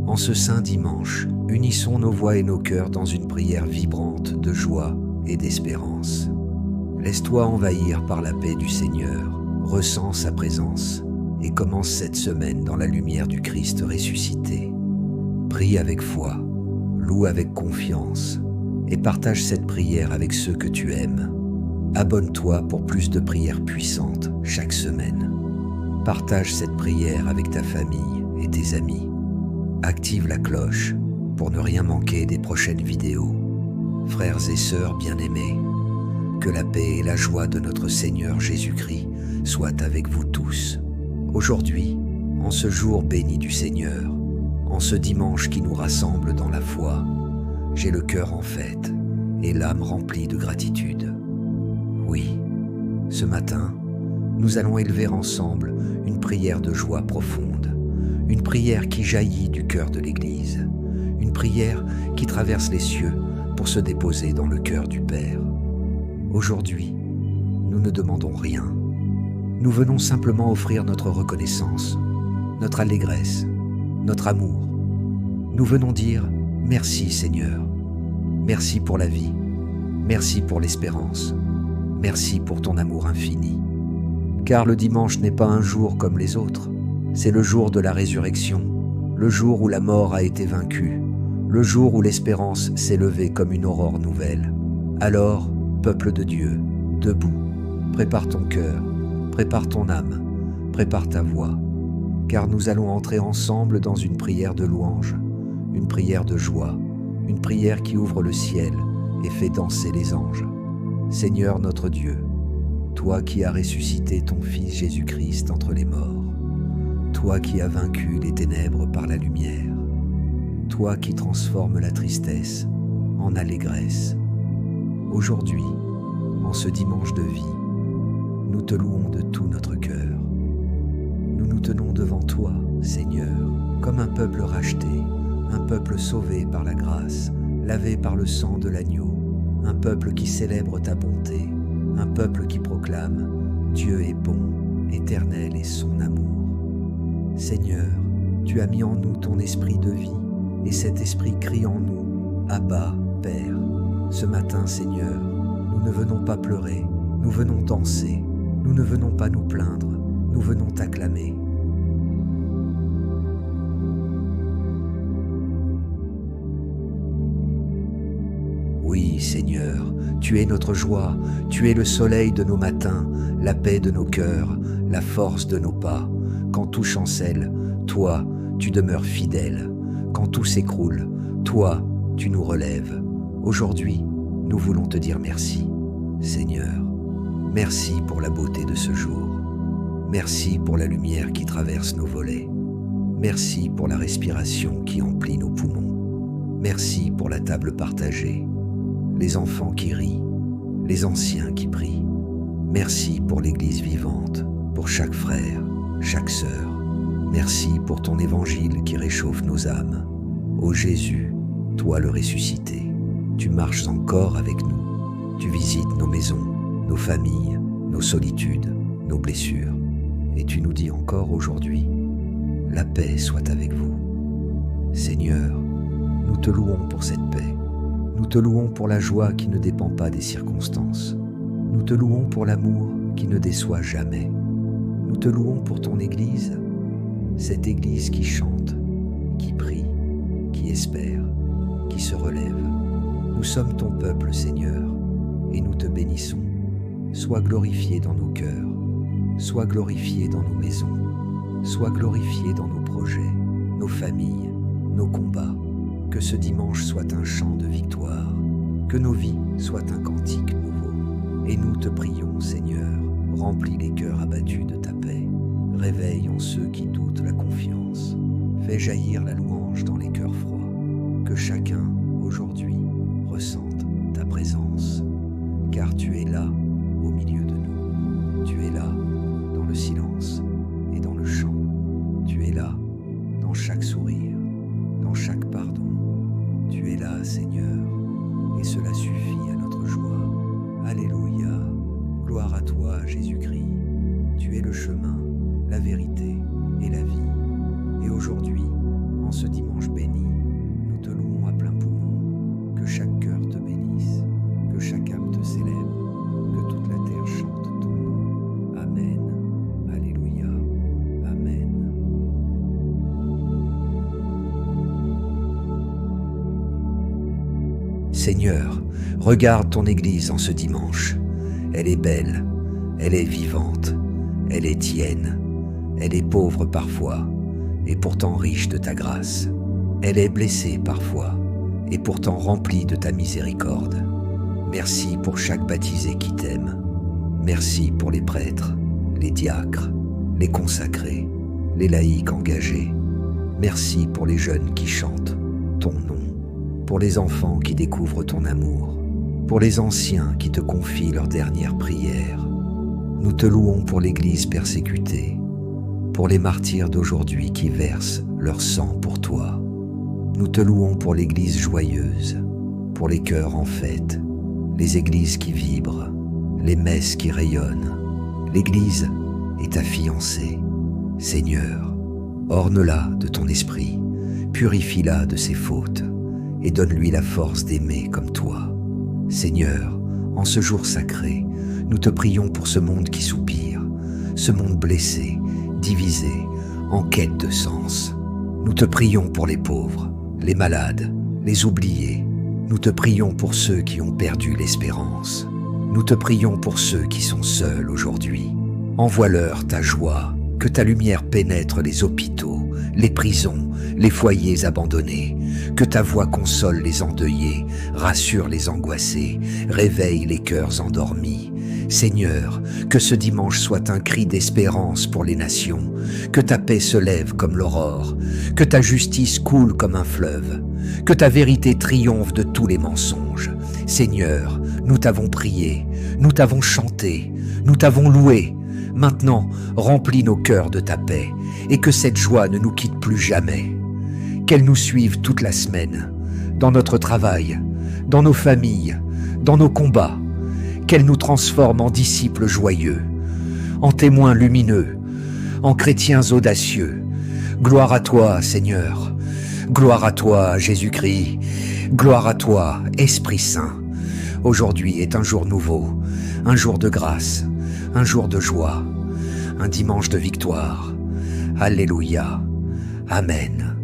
En ce saint dimanche, unissons nos voix et nos cœurs dans une prière vibrante de joie et d'espérance. Laisse-toi envahir par la paix du Seigneur, ressens sa présence et commence cette semaine dans la lumière du Christ ressuscité. Prie avec foi, loue avec confiance et partage cette prière avec ceux que tu aimes. Abonne-toi pour plus de prières puissantes chaque semaine. Partage cette prière avec ta famille et tes amis. Active la cloche pour ne rien manquer des prochaines vidéos. Frères et sœurs bien-aimés, que la paix et la joie de notre Seigneur Jésus-Christ soient avec vous tous. Aujourd'hui, en ce jour béni du Seigneur, en ce dimanche qui nous rassemble dans la foi, j'ai le cœur en fête et l'âme remplie de gratitude. Oui, ce matin, nous allons élever ensemble une prière de joie profonde, une prière qui jaillit du cœur de l'Église, une prière qui traverse les cieux pour se déposer dans le cœur du Père. Aujourd'hui, nous ne demandons rien. Nous venons simplement offrir notre reconnaissance, notre allégresse, notre amour. Nous venons dire « Merci Seigneur, merci pour la vie, merci pour l'espérance, merci pour ton amour infini. » Car le dimanche n'est pas un jour comme les autres. C'est le jour de la résurrection, le jour où la mort a été vaincue, le jour où l'espérance s'est levée comme une aurore nouvelle. Alors, peuple de Dieu, debout, prépare ton cœur, prépare ton âme, prépare ta voix, car nous allons entrer ensemble dans une prière de louange, une prière de joie, une prière qui ouvre le ciel et fait danser les anges. Seigneur notre Dieu, toi qui as ressuscité ton Fils Jésus-Christ entre les morts, toi qui as vaincu les ténèbres par la lumière, toi qui transformes la tristesse en allégresse. Aujourd'hui, en ce dimanche de vie, nous te louons de tout notre cœur. Nous nous tenons devant toi, Seigneur, comme un peuple racheté, un peuple sauvé par la grâce, lavé par le sang de l'agneau, un peuple qui célèbre ta bonté, un peuple qui proclame « Dieu est bon, éternel est son amour ». Seigneur, tu as mis en nous ton esprit de vie, et cet esprit crie en nous « Abba, Père ». Ce matin, Seigneur, nous ne venons pas pleurer, nous venons danser, nous ne venons pas nous plaindre, nous venons t'acclamer. Oui, Seigneur, tu es notre joie, tu es le soleil de nos matins, la paix de nos cœurs, la force de nos pas. Quand tout chancelle, toi, tu demeures fidèle. Quand tout s'écroule, toi, tu nous relèves. Aujourd'hui, nous voulons te dire merci, Seigneur. Merci pour la beauté de ce jour. Merci pour la lumière qui traverse nos volets. Merci pour la respiration qui emplit nos poumons. Merci pour la table partagée, les enfants qui rient, les anciens qui prient. Merci pour l'Église vivante, pour chaque frère, chaque sœur. Merci pour ton évangile qui réchauffe nos âmes. Ô Jésus, toi le ressuscité, tu marches encore avec nous. Tu visites nos maisons, nos familles, nos solitudes, nos blessures. Et tu nous dis encore aujourd'hui, la paix soit avec vous. Seigneur, nous te louons pour cette paix. Nous te louons pour la joie qui ne dépend pas des circonstances. Nous te louons pour l'amour qui ne déçoit jamais. Nous te louons pour ton Église, cette Église qui chante, qui prie, qui espère, qui se relève. Nous sommes ton peuple, Seigneur, et nous te bénissons. Sois glorifié dans nos cœurs, sois glorifié dans nos maisons, sois glorifié dans nos projets, nos familles, nos combats. Que ce dimanche soit un chant de victoire, que nos vies soient un cantique nouveau. Et nous te prions, Seigneur, remplis les cœurs abattus de ta paix. Réveille en ceux qui doutent la confiance. Fais jaillir la louange dans les cœurs froids. Que chacun, aujourd'hui, ressente ta présence. Car tu es là, au milieu de nous. Tu es là, dans le silence et dans le chant. Tu es là, dans chaque sourire, dans chaque pardon. Tu es là, Seigneur, et cela suffit à notre joie. Alléluia, gloire à toi, Jésus-Christ. Tu es le chemin, la vérité et la vie. Et aujourd'hui, en ce dimanche béni, Seigneur, regarde ton Église en ce dimanche. Elle est belle, elle est vivante, elle est tienne, elle est pauvre parfois, et pourtant riche de ta grâce. Elle est blessée parfois, et pourtant remplie de ta miséricorde. Merci pour chaque baptisé qui t'aime. Merci pour les prêtres, les diacres, les consacrés, les laïcs engagés. Merci pour les jeunes qui chantent ton nom, pour les enfants qui découvrent ton amour, pour les anciens qui te confient leurs dernières prières. Nous te louons pour l'Église persécutée, pour les martyrs d'aujourd'hui qui versent leur sang pour toi. Nous te louons pour l'Église joyeuse, pour les cœurs en fête, les églises qui vibrent, les messes qui rayonnent. L'Église est ta fiancée. Seigneur, orne-la de ton esprit, purifie-la de ses fautes et donne-lui la force d'aimer comme toi. Seigneur, en ce jour sacré, nous te prions pour ce monde qui soupire, ce monde blessé, divisé, en quête de sens. Nous te prions pour les pauvres, les malades, les oubliés. Nous te prions pour ceux qui ont perdu l'espérance. Nous te prions pour ceux qui sont seuls aujourd'hui. Envoie-leur ta joie, que ta lumière pénètre les hôpitaux, les prisons, les foyers abandonnés, que ta voix console les endeuillés, rassure les angoissés, réveille les cœurs endormis. Seigneur, que ce dimanche soit un cri d'espérance pour les nations, que ta paix se lève comme l'aurore, que ta justice coule comme un fleuve, que ta vérité triomphe de tous les mensonges. Seigneur, nous t'avons prié, nous t'avons chanté, nous t'avons loué. Maintenant, remplis nos cœurs de ta paix et que cette joie ne nous quitte plus jamais. Qu'elle nous suive toute la semaine, dans notre travail, dans nos familles, dans nos combats. Qu'elle nous transforme en disciples joyeux, en témoins lumineux, en chrétiens audacieux. Gloire à toi, Seigneur. Gloire à toi, Jésus-Christ. Gloire à toi, Esprit Saint. Aujourd'hui est un jour nouveau, un jour de grâce, un jour de joie, un dimanche de victoire. Alléluia. Amen.